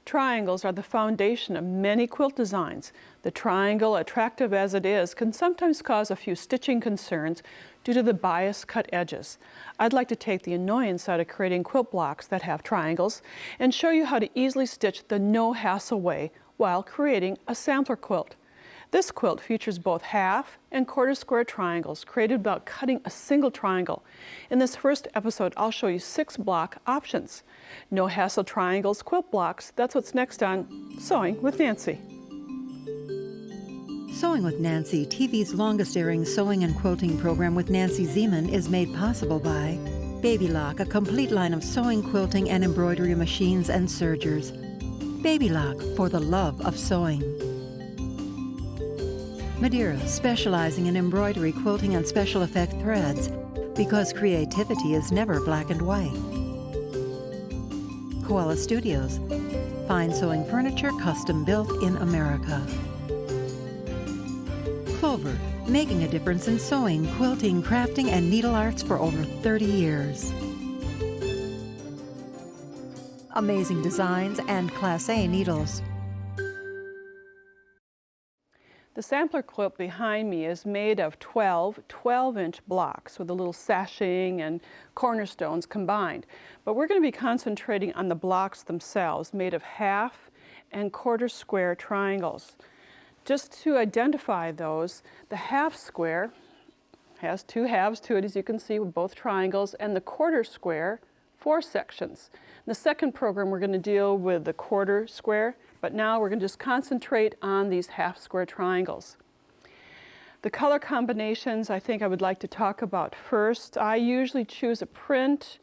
Triangles are the foundation of many quilt designs. The triangle, attractive as it is, can sometimes cause a few stitching concerns due to the bias cut edges. I'd like to take the annoyance out of creating quilt blocks that have triangles and show you how to easily stitch the no-hassle way while creating a sampler quilt. This quilt features both half and quarter square triangles created without cutting a single triangle. In this first episode, I'll show you 6 block options. No hassle triangles, quilt blocks, that's what's next on Sewing with Nancy. Sewing with Nancy, TV's longest-airing sewing and quilting program with Nancy Zieman, is made possible by Baby Lock, a complete line of sewing, quilting, and embroidery machines and sergers. Baby Lock, for the love of sewing. Madeira, specializing in embroidery, quilting, and special effect threads, because creativity is never black and white. Koala Studios, fine sewing furniture custom built in America. Clover, making a difference in sewing, quilting, crafting, and needle arts for over 30 years. Amazing designs and Class A needles. The sampler quilt behind me is made of 12-inch blocks with a little sashing and cornerstones combined. But we're going to be concentrating on the blocks themselves, made of half and quarter square triangles. Just to identify those, the half square has 2 halves to it, as you can see, with both triangles, and the quarter square, 4 sections. In the second program, we're going to deal with the quarter square, but now we're going to just concentrate on these half square triangles. The color combinations I think I would like to talk about first. I usually choose a print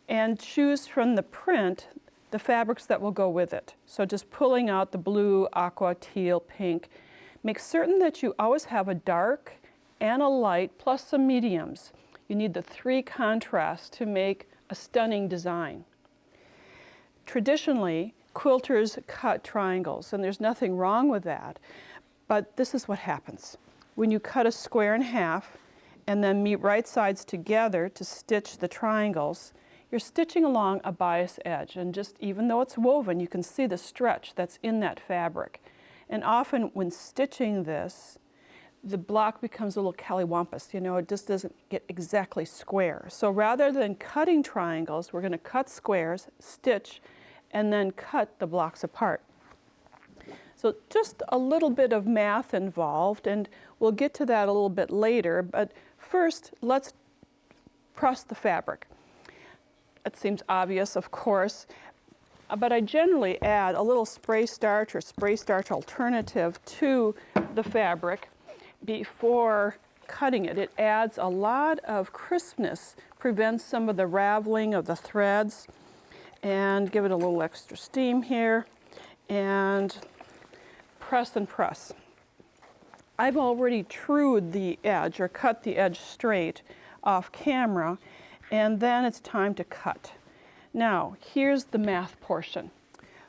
and choose from the print the fabrics that will go with it. So just pulling out the blue, aqua, teal, pink. Make certain that you always have a dark and a light plus some mediums. You need the 3 contrasts to make a stunning design. Traditionally, quilters cut triangles, and there's nothing wrong with that, but this is what happens. When you cut a square in half and then meet right sides together to stitch the triangles, you're stitching along a bias edge, and just even though it's woven, you can see the stretch that's in that fabric. And often when stitching this, the block becomes a little callywumpus, you know, it just doesn't get exactly square. So rather than cutting triangles, we're going to cut squares, stitch, and then cut the blocks apart. So just a little bit of math involved, and we'll get to that a little bit later, but first let's press the fabric. It seems obvious, of course, but I generally add a little spray starch or spray starch alternative to the fabric before cutting it. It adds a lot of crispness, prevents some of the raveling of the threads, and give it a little extra steam here, and press and press. I've already trued the edge or cut the edge straight off camera, and then it's time to cut. Now, here's the math portion.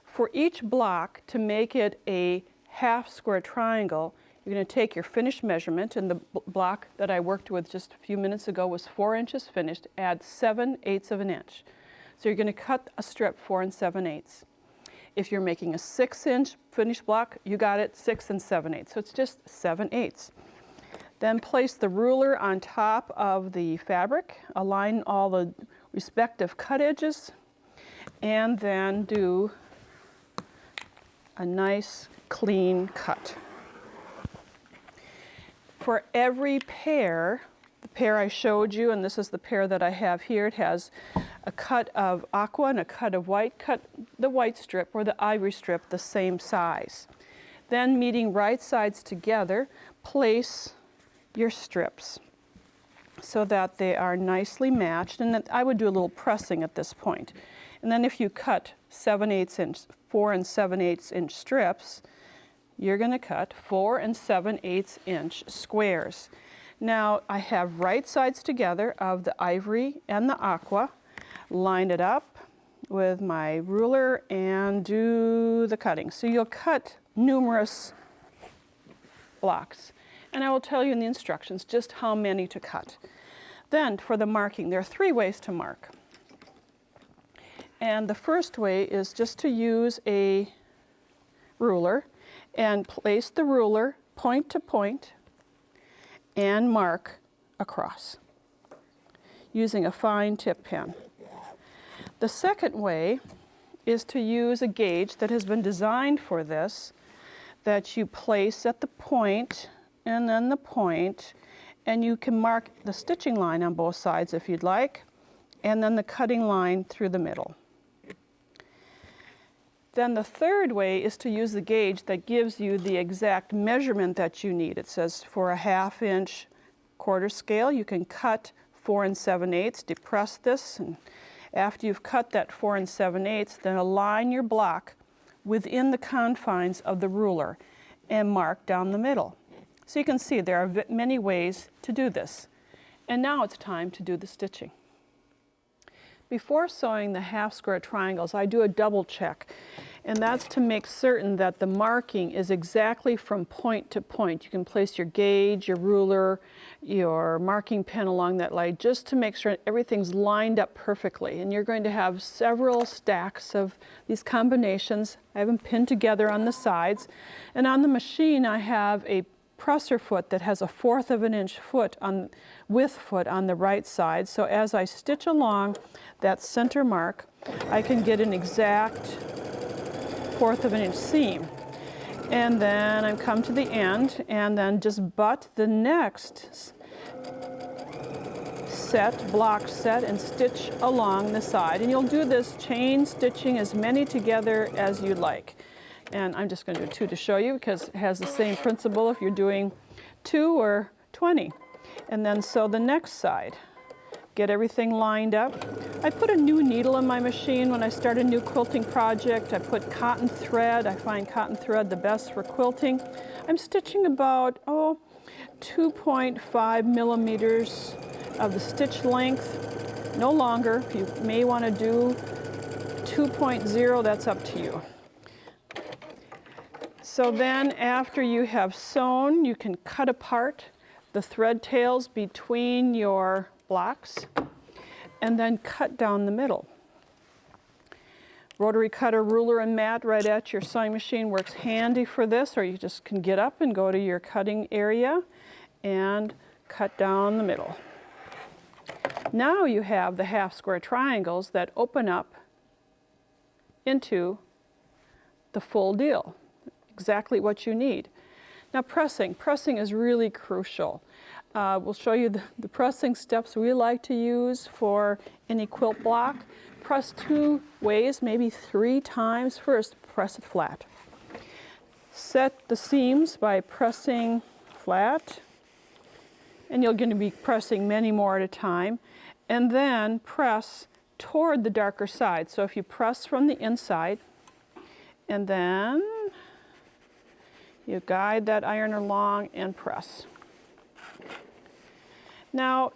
For each block, to make it a half square triangle, you're going to take your finished measurement, and the block that I worked with just a few minutes ago was 4 inches finished, add 7/8 of an inch. So you're going to cut a strip 4 7/8. If you're making a 6-inch finished block, you got it 6 7/8. So it's just 7/8. Then place the ruler on top of the fabric, align all the respective cut edges, and then do a nice clean cut. For every pair, the pair I showed you, and this is the pair that I have here, it has a cut of aqua and a cut of white. Cut the white strip or the ivory strip the same size. Then meeting right sides together, place your strips so that they are nicely matched, and that I would do a little pressing at this point. And then if you cut 7/8 inch, 4 7/8 inch strips, you're going to cut 4 7/8 inch squares. Now I have right sides together of the ivory and the aqua. Line it up with my ruler and do the cutting. So you'll cut numerous blocks, and I will tell you in the instructions just how many to cut. Then for the marking, there are 3 ways to mark. And the first way is just to use a ruler and place the ruler point to point and mark across using a fine tip pen. The second way is to use a gauge that has been designed for this, that you place at the point and then the point, and you can mark the stitching line on both sides if you'd like, and then the cutting line through the middle. Then the third way is to use the gauge that gives you the exact measurement that you need. It says for a 1/2 inch quarter scale, you can cut 4 7/8, depress this, and after you've cut that 4 7/8, then align your block within the confines of the ruler and mark down the middle. So you can see there are many ways to do this. And now it's time to do the stitching. Before sewing the 1/2 square triangles, I do a double check, and that's to make certain that the marking is exactly from point to point. You can place your gauge, your ruler, your marking pen along that line just to make sure everything's lined up perfectly. And you're going to have several stacks of these combinations. I have them pinned together on the sides, and on the machine I have a presser foot that has a 1/4 of an inch width foot on the right side. So as I stitch along that center mark, I can get an exact 1/4 of an inch seam. And then I come to the end and then just butt the next block set and stitch along the side. And you'll do this chain stitching as many together as you like. And I'm just going to do 2 to show you because it has the same principle if you're doing 2 or 20. And then sew the next side. Get everything lined up. I put a new needle in my machine when I start a new quilting project. I put cotton thread. I find cotton thread the best for quilting. I'm stitching about 2.5 millimeters of the stitch length, no longer. You may want to do 2.0, that's up to you. So then after you have sewn, you can cut apart the thread tails between your blocks and then cut down the middle. Rotary cutter, ruler, and mat right at your sewing machine works handy for this, or you just can get up and go to your cutting area and cut down the middle. Now you have the 1/2 square triangles that open up into the full deal. Exactly what you need. Now pressing is really crucial. We'll show you the pressing steps we like to use for any quilt block. Press 2 ways, maybe 3 times. First, press it flat. Set the seams by pressing flat, and you're going to be pressing many more at a time. And then press toward the darker side. So if you press from the inside, and then you guide that iron along and press. Now,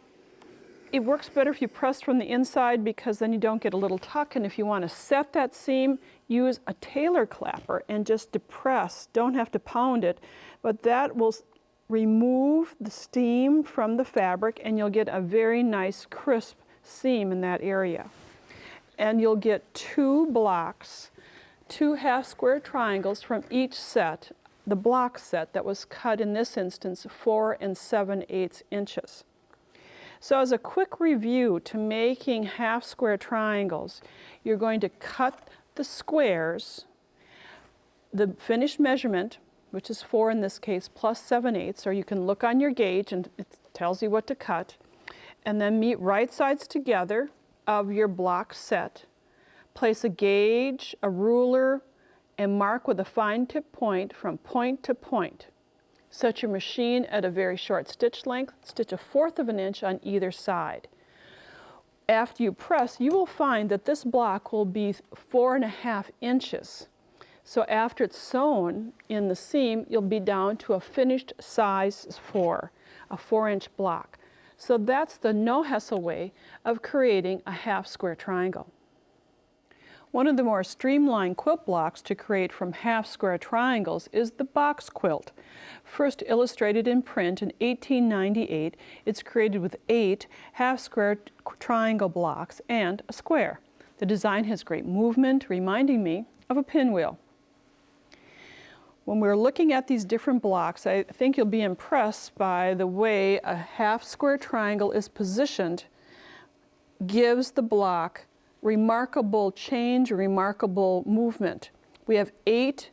it works better if you press from the inside because then you don't get a little tuck, and if you want to set that seam, use a tailor clapper and just depress. Don't have to pound it, but that will remove the steam from the fabric and you'll get a very nice crisp seam in that area. And you'll get 2 blocks, 2 1/2 square triangles from each set, the block set that was cut in this instance 4 7/8 inches. So as a quick review to making 1/2 square triangles, you're going to cut the squares, the finished measurement, which is 4 in this case, plus 7/8, or you can look on your gauge and it tells you what to cut, and then meet right sides together of your block set. Place a gauge, a ruler, and mark with a fine tip point from point to point. Set your machine at a very short stitch length, stitch a 1/4 of an inch on either side. After you press, you will find that this block will be 4 1/2 inches. So after it's sewn in the seam, you'll be down to a finished size 4, a 4-inch block. So that's the no-hassle way of creating a 1/2 square triangle. One of the more streamlined quilt blocks to create from 1/2 square triangles is the box quilt. First illustrated in print in 1898, it's created with 8 1/2 square triangle blocks and a square. The design has great movement, reminding me of a pinwheel. When we're looking at these different blocks, I think you'll be impressed by the way a half square triangle is positioned, gives the block remarkable change, remarkable movement. We have 8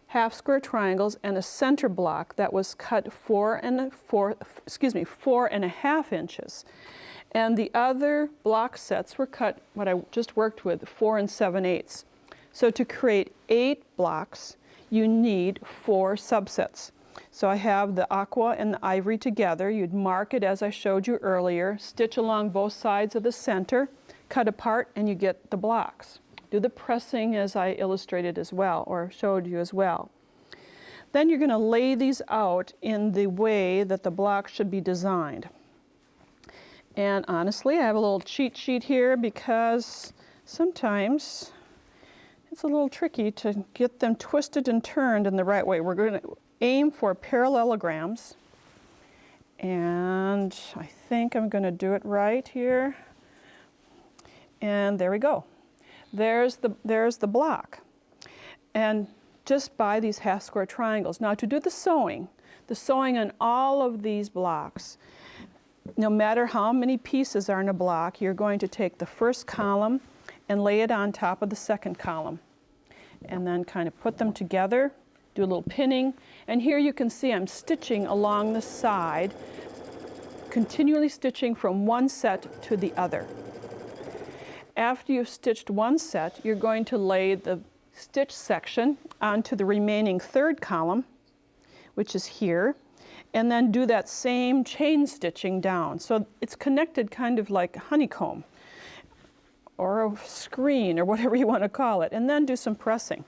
half square triangles and a center block that was cut 4.5 inches. And the other block sets were cut, what I just worked with, 4 7/8. So to create 8 blocks, you need 4 subsets. So I have the aqua and the ivory together. You'd mark it as I showed you earlier, stitch along both sides of the center, cut apart, and you get the blocks. Do the pressing as I illustrated as well, or showed you as well. Then you're going to lay these out in the way that the block should be designed. And honestly, I have a little cheat sheet here because sometimes it's a little tricky to get them twisted and turned in the right way. We're going to aim for parallelograms, and I think I'm going to do it right here. And there we go. There's the block. And just by these half square triangles. Now to do the sewing on all of these blocks, no matter how many pieces are in a block, you're going to take the first column and lay it on top of the second column. And then kind of put them together, do a little pinning. And here you can see I'm stitching along the side, continually stitching from one set to the other. After you've stitched one set, you're going to lay the stitch section onto the remaining third column, which is here, and then do that same chain stitching down. So it's connected kind of like honeycomb or a screen or whatever you want to call it, and then do some pressing.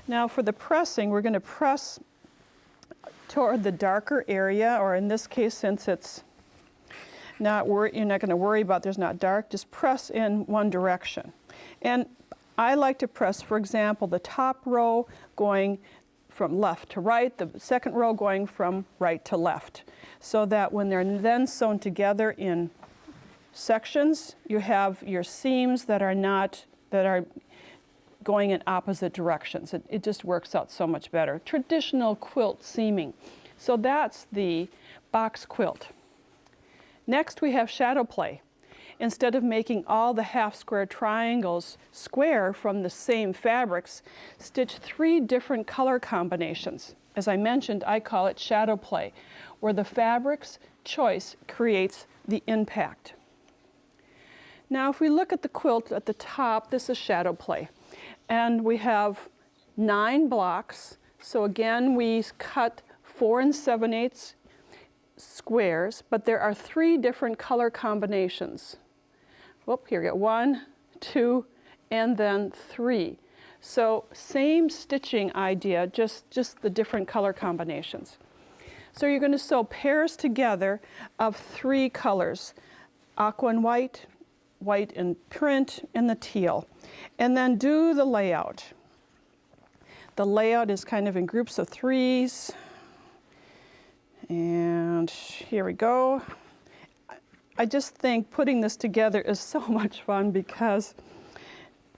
Now for the pressing, we're going to press toward the darker area, or in this case, since it's not you're not going to worry about there's not dark, just press in one direction. And I like to press, for example, the top row going from left to right, the second row going from right to left, so that when they're then sewn together in sections, you have your seams that are going in opposite directions. It just works out so much better. Traditional quilt seaming. So that's the box quilt. Next we have shadow play. Instead of making all the half square triangles square from the same fabrics, stitch 3 different color combinations. As I mentioned, I call it shadow play, where the fabric's choice creates the impact. Now if we look at the quilt at the top, this is shadow play. And we have 9 blocks. So again, we cut 4 7/8 squares, but there are 3 different color combinations. Whoop, here we go, 1, 2, and then 3. So same stitching idea, just the different color combinations. So you're going to sew pairs together of 3 colors, aqua and white, white and print, and the teal. And then do the layout. The layout is kind of in groups of 3s. And here we go. I just think putting this together is so much fun because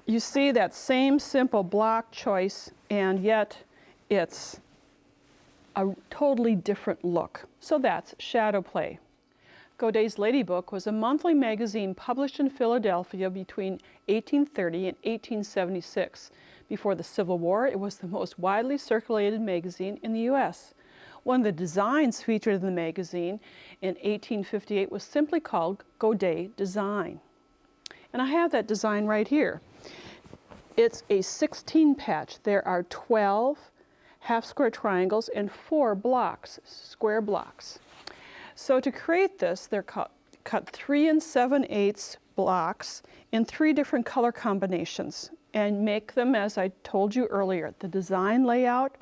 you see that same simple block choice, and yet it's a totally different look. So that's shadow play. Godey's Lady Book was a monthly magazine published in Philadelphia between 1830 and 1876. Before the Civil War, it was the most widely circulated magazine in the U.S. One of the designs featured in the magazine in 1858 was simply called Godey Design. And I have that design right here. It's a 16 patch. There are 12 half square triangles and 4 blocks, square blocks. So to create this, they're cut 3 7/8 blocks in 3 different color combinations and make them, as I told you earlier, the design layout.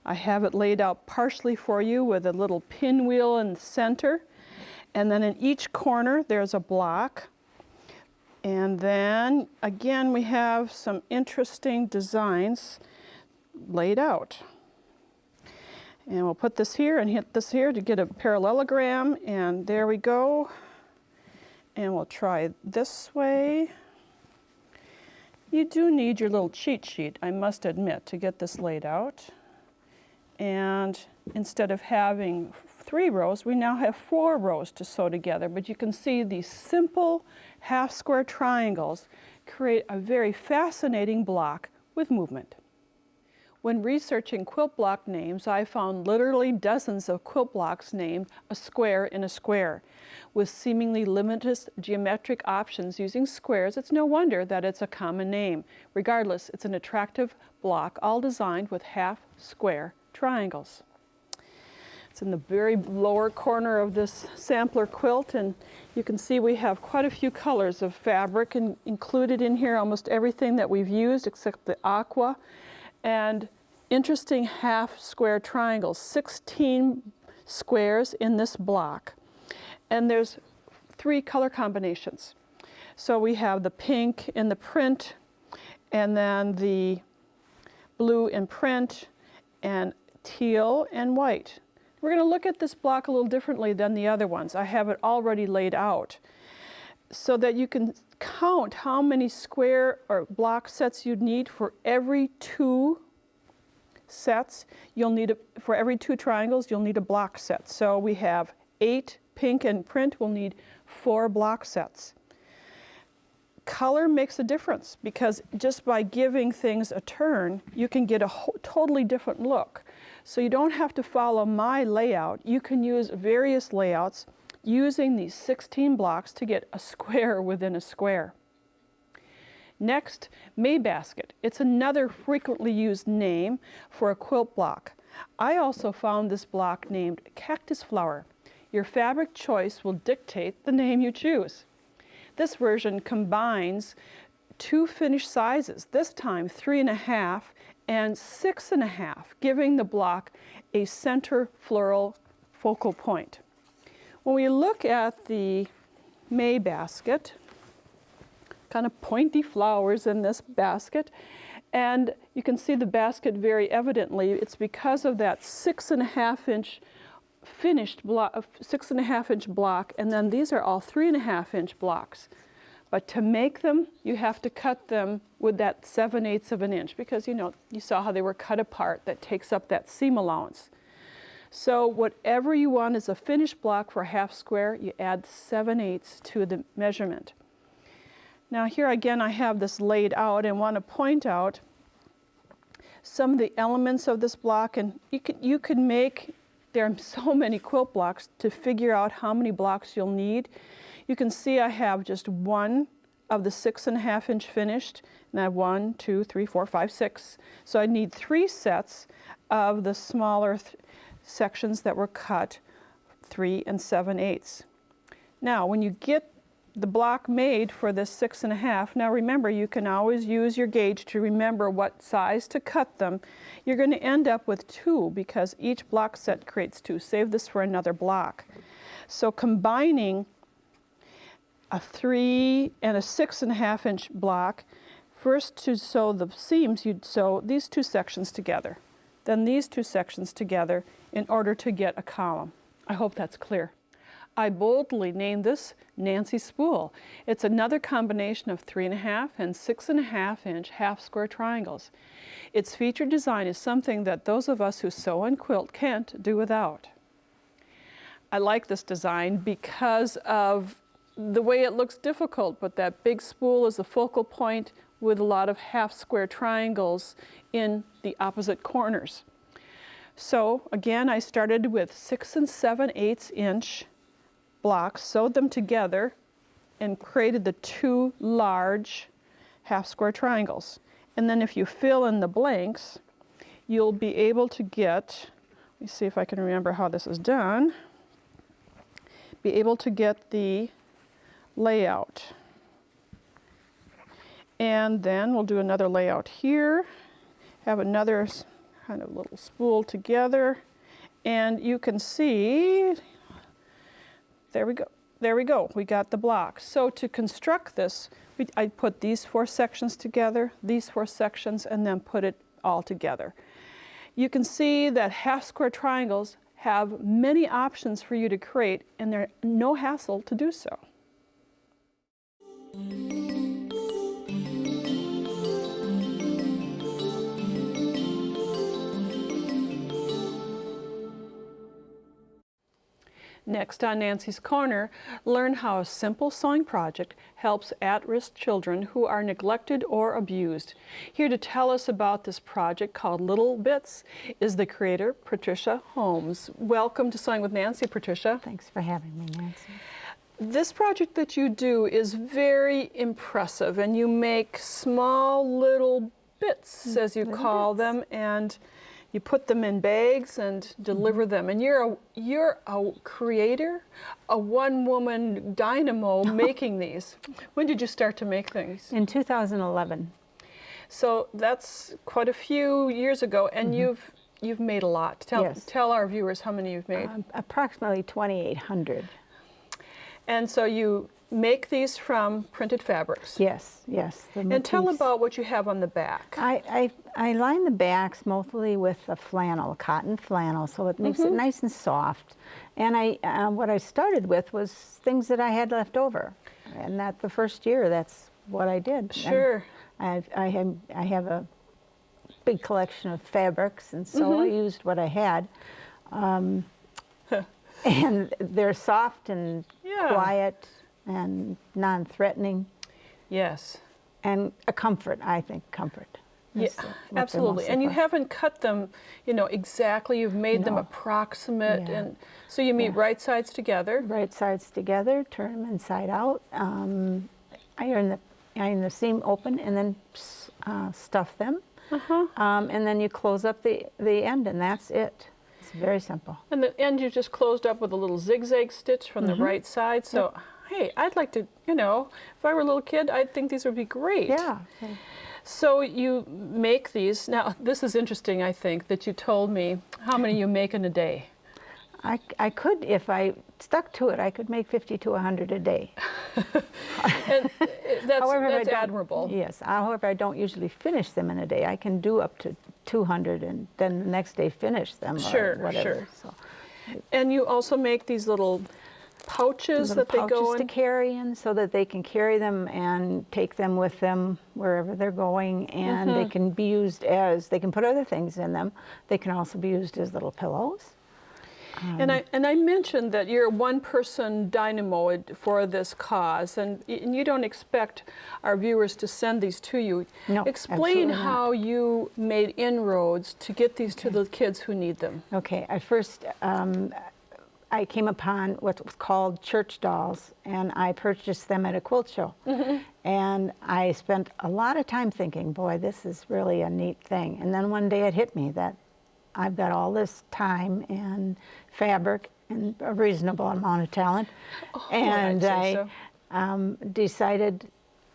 I have it laid out partially for you with a little pinwheel in the center. And then in each corner, there's a block. And then, again, we have some interesting designs laid out. And we'll put this here and hit this here to get a parallelogram. And there we go. And we'll try this way. You do need your little cheat sheet, I must admit, to get this laid out. And instead of having 3 rows, we now have 4 rows to sew together. But you can see these simple half-square triangles create a very fascinating block with movement. When researching quilt block names, I found literally dozens of quilt blocks named a square in a square. With seemingly limitless geometric options using squares, it's no wonder that it's a common name. Regardless, it's an attractive block, all designed with half-square triangles. It's in the very lower corner of this sampler quilt, and you can see we have quite a few colors of fabric included in here, almost everything that we've used except the aqua. And interesting half-square triangles, 16 squares in this block. And there's 3 color combinations. So we have the pink in the print, and then the blue in print, and teal and white. We're going to look at this block a little differently than the other ones. I have it already laid out so that you can count how many square or block sets you'd need for every 2 sets. You'll need for every 2 triangles, you'll need a block set. So we have 8 pink and print, we'll need 4 block sets. Color makes a difference because just by giving things a turn, you can get a totally different look. So you don't have to follow my layout. You can use various layouts using these 16 blocks to get a square within a square. Next, May basket. It's another frequently used name for a quilt block. I also found this block named cactus flower. Your fabric choice will dictate the name you choose. This version combines 2 finished sizes, this time 3.5 and 6.5, giving the block a center floral focal point. When we look at the May basket, kind of pointy flowers in this basket, and you can see the basket very evidently. It's because of that 6.5-inch finished block, 6.5-inch block, and then these are all 3.5-inch blocks. But to make them, you have to cut them with that 7/8 of an inch because you saw how they were cut apart. That takes up that seam allowance. So whatever you want as a finished block for a half square, you add 7/8 to the measurement. Now here again I have this laid out and want to point out some of the elements of this block, and you could make, there are so many quilt blocks to figure out how many blocks you'll need. You can see I have just 1 of the 6.5-inch finished, and I have 1, 2, 3, 4, 5, 6. So I need 3 sets of the smaller sections that were cut 3 and 7/8. Now when you get the block made for this 6.5, now remember you can always use your gauge to remember what size to cut them. You're going to end up with 2 because each block set creates 2. Save this for another block. So combining a 3 and a 6.5-inch block, first to sew the seams you'd sew these 2 sections together, then these 2 sections together in order to get a column. I hope that's clear. I boldly named this Nancy Spool. It's another combination of 3.5 and 6.5-inch half-square triangles. Its featured design is something that those of us who sew and quilt can't do without. I like this design because of the way it looks difficult, but that big spool is a focal point with a lot of half-square triangles in the opposite corners. So again, I started with 6 and 7/8 inch blocks, sewed them together, and created the 2 large half-square triangles. And then if you fill in the blanks, you'll be able to get, let me see if I can remember how this is done, be able to get the layout. And then we'll do another layout here, have another kind of little spool together, and you can see, there we go, we got the block. So to construct this, I put these 4 sections together, these 4 sections, and then put it all together. You can see that half-square triangles have many options for you to create, and they're no hassle to do so. Next on Nancy's Corner, learn how a simple sewing project helps at-risk children who are neglected or abused. Here to tell us about this project called Little Bits is the creator, Patricia Holmes. Welcome to Sewing with Nancy, Patricia. Thanks for having me, Nancy. This project that you do is very impressive, and you make small little bits, as you call them, and you put them in bags and deliver them. And you're a creator, a one-woman dynamo making these. When did you start to make things? In 2011. So that's quite a few years ago, and you've made a lot. Yes. Tell our viewers how many you've made. Approximately 2,800. And so you make these from printed fabrics. Yes, yes. And tell about what you have on the back. I line the backs mostly with a flannel, cotton flannel, so it makes it nice and soft. And what I started with was things that I had left over. And that the first year, that's what I did. Sure. And I have a big collection of fabrics, and so I used what I had. And they're soft and quiet and non-threatening. Yes. And a comfort, I think, comfort. Yeah, absolutely. And you haven't cut them, exactly. You've made them approximate. Yeah. And so you meet right sides together. Right sides together, turn them inside out. Iron the seam open and then stuff them. And then you close up the end, and that's it. It's very simple. And the end you just closed up with a little zigzag stitch from the right side. So, hey, I'd like to, if I were a little kid, I'd think these would be great. Yeah. So you make these. Now, this is interesting, I think, that you told me how many you make in a day. I could, if I stuck to it, I could make 50 to 100 a day. And that's However, admirable. Yes. However, I don't usually finish them in a day. I can do up to 200 and then the next day finish them or whatever. So, and you also make these little pouches that they go in? Pouches to carry in so that they can carry them and take them with them wherever they're going. And they can be used they can put other things in them. They can also be used as little pillows. And I mentioned that you're a one-person dynamo for this cause, and you don't expect our viewers to send these to you. No, Explain how you made inroads to get these to the kids who need them. Okay, I first I came upon what was called church dolls, and I purchased them at a quilt show. And I spent a lot of time thinking, boy, this is really a neat thing. And then one day it hit me that I've got all this time and fabric and a reasonable amount of talent. And I decided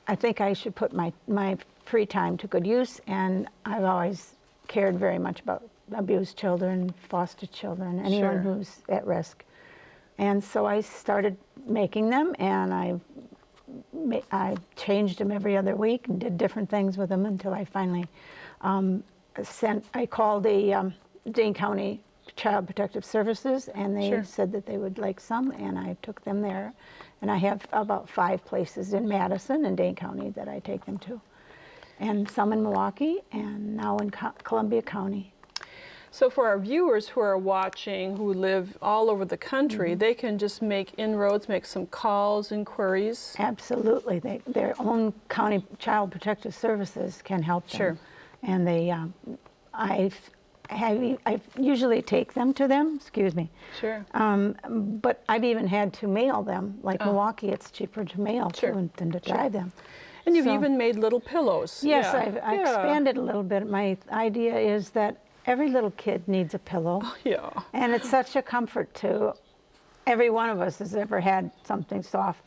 I think I should put my free time to good use. And I've always cared very much about abused children, foster children, anyone who's at risk. And so I started making them, and I changed them every other week and did different things with them until I finally I called the Dane County Child Protective Services, and they said that they would like some, and I took them there. And I have about 5 places in Madison and Dane County that I take them to, and some in Milwaukee, and now in Columbia County. So for our viewers who are watching, who live all over the country, they can just make inroads, make some calls, inquiries. Absolutely. Their own county Child Protective Services can help them. And they, I usually take them to them, but I've even had to mail them. Like Milwaukee, it's cheaper to mail than to drive them. And you've even made little pillows. Yes, I've expanded a little bit. My idea is that every little kid needs a pillow. And it's such a comfort to every one of us has ever had something soft.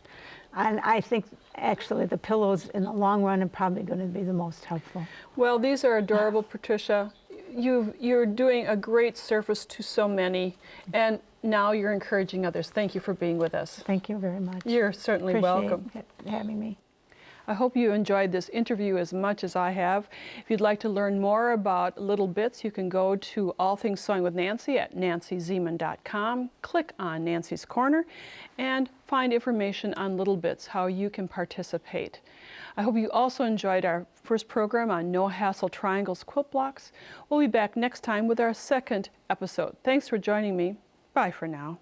And I think actually the pillows in the long run are probably going to be the most helpful. Well, these are adorable, Patricia. You're doing a great service to so many, and now you're encouraging others. Thank you for being with us. Thank you very much. You're certainly welcome. Appreciate having me. I hope you enjoyed this interview as much as I have. If you'd like to learn more about Little Bits, you can go to All Things Sewing with Nancy at nancyzieman.com, click on Nancy's Corner, and find information on Little Bits, how you can participate. I hope you also enjoyed our first program on No Hassle Triangles quilt blocks. We'll be back next time with our second episode. Thanks for joining me. Bye for now.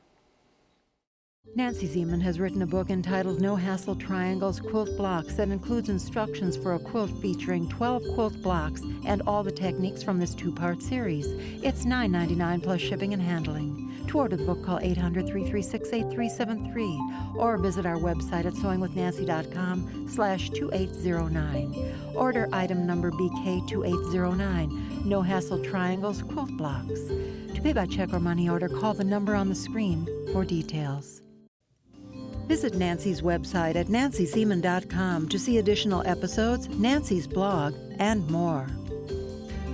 Nancy Zeman has written a book entitled No Hassle Triangles Quilt Blocks that includes instructions for a quilt featuring 12 quilt blocks and all the techniques from this two-part series. It's $9.99 plus shipping and handling. To order the book, call 800-336-8373 or visit our website at sewingwithnancy.com/2809. Order item number BK2809, No Hassle Triangles Quilt Blocks. To pay by check or money order, call the number on the screen for details. Visit Nancy's website at nancyzeman.com to see additional episodes, Nancy's blog, and more.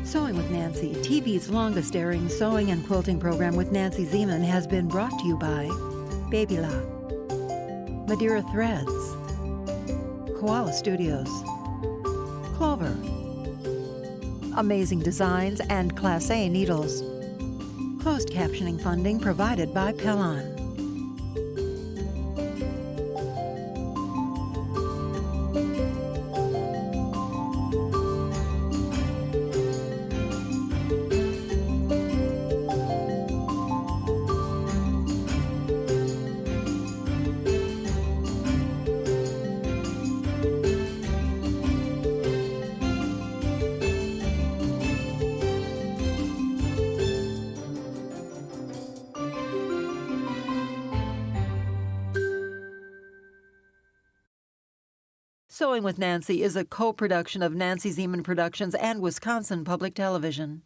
Sewing with Nancy, TV's longest-airing sewing and quilting program with Nancy Zeman, has been brought to you by Baby Lock, Madeira Threads, Koala Studios, Clover, Amazing Designs, and Class A Needles. Closed captioning funding provided by Pellon. Sewing with Nancy is a co-production of Nancy Zeman Productions and Wisconsin Public Television.